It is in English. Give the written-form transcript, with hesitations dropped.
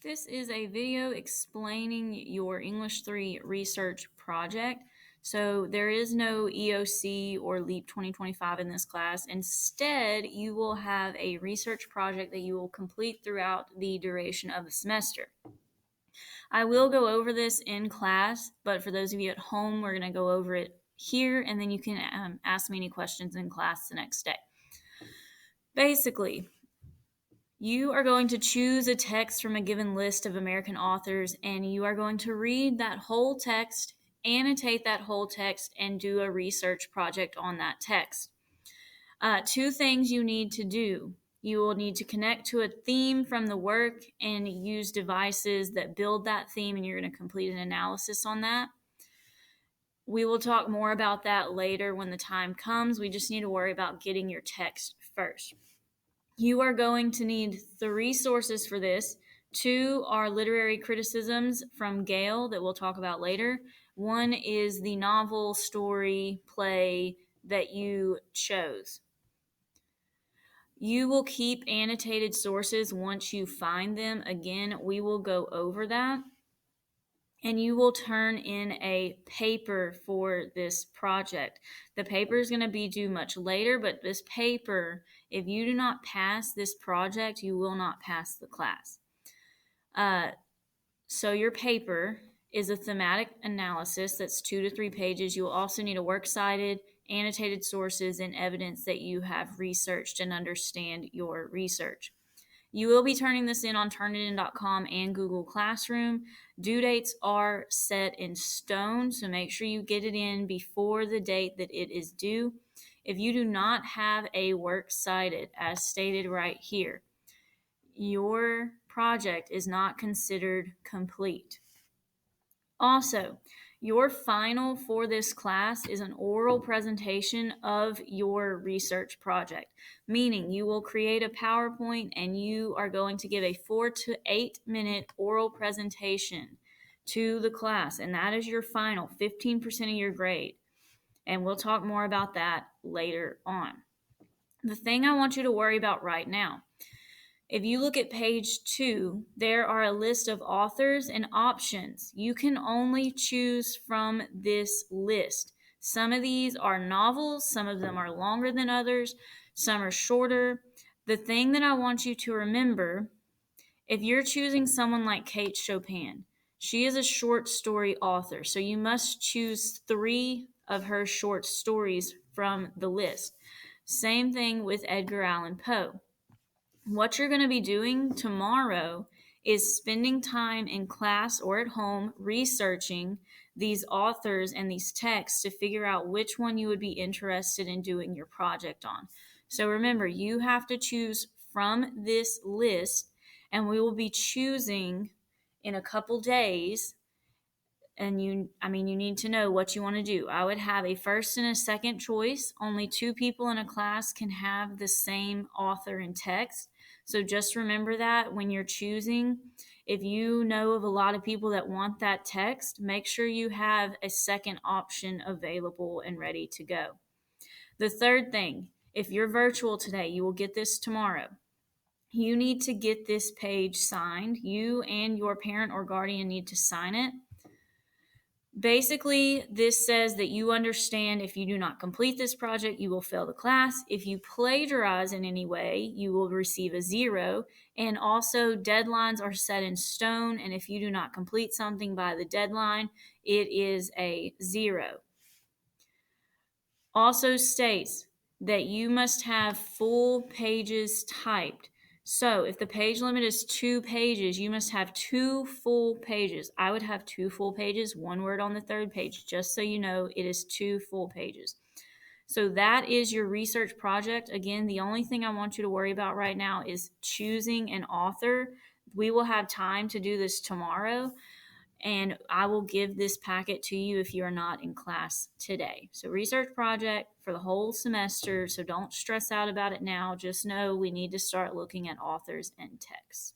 This is a video explaining your English 3 research project. So there is no EOC or LEAP 2025 in this class. Instead, you will have a research project that you will complete throughout the duration of the semester. I will go over this in class, but for those of you at home, we're going to go over it here, and then you can ask me any questions in class the next day. Basically, you are going to choose a text from a given list of American authors, and you are going to read that whole text, annotate that whole text, and do a research project on that text. Two things you need to do. You will need to connect to a theme from the work and use devices that build that theme, and you're going to complete an analysis on that. We will talk more about that later when the time comes. We just need to worry about getting your text first. You are going to need 3 sources for this. 2 are literary criticisms from Gale that we'll talk about later. 1 is the novel, story, play that you chose. You will keep annotated sources once you find them. Again, we will go over that. And you will turn in a paper for this project. The paper is going to be due much later, but this paper, if you do not pass this project, you will not pass the class. So your paper is a thematic analysis that's 2 to 3 pages. You will also need a works cited, annotated sources, and evidence that you have researched and understand your research. You will be turning this in on Turnitin.com and Google Classroom. Due dates are set in stone, so make sure you get it in before the date that it is due. If you do not have a works cited, as stated right here, your project is not considered complete. Also, your final for this class is an oral presentation of your research project, meaning you will create a PowerPoint and you are going to give a 4 to 8 minute oral presentation to the class, and that is your final, 15% of your grade. And we'll talk more about that later on. The thing I want you to worry about right now, if you look at page 2, there are a list of authors and options. You can only choose from this list. Some of these are novels, some of them are longer than others, some are shorter. The thing that I want you to remember, if you're choosing someone like Kate Chopin, she is a short story author, so you must choose 3 of her short stories from the list. Same thing with Edgar Allan Poe. What you're going to be doing tomorrow is spending time in class or at home researching these authors and these texts to figure out which one you would be interested in doing your project on. So remember, you have to choose from this list, and we will be choosing in a couple days. And you need to know what you want to do. I would have a first and a second choice. Only 2 people in a class can have the same author and text. So just remember that when you're choosing. If you know of a lot of people that want that text, make sure you have a second option available and ready to go. The third thing, if you're virtual today, you will get this tomorrow. You need to get this page signed. You and your parent or guardian need to sign it. Basically, this says that you understand if you do not complete this project, you will fail the class. If you plagiarize in any way, you will receive a 0. And also, deadlines are set in stone. And if you do not complete something by the deadline, it is a 0. Also states that you must have full pages typed. So if the page limit is 2 pages, you must have 2 full pages. I would have 2 full pages, 1 word on the 3rd page, just so you know it is 2 full pages. So that is your research project. Again, the only thing I want you to worry about right now is choosing an author. We will have time to do this tomorrow, and I will give this packet to you if you are not in class today. So research project for the whole semester, so don't stress out about it now. Just know we need to start looking at authors and texts.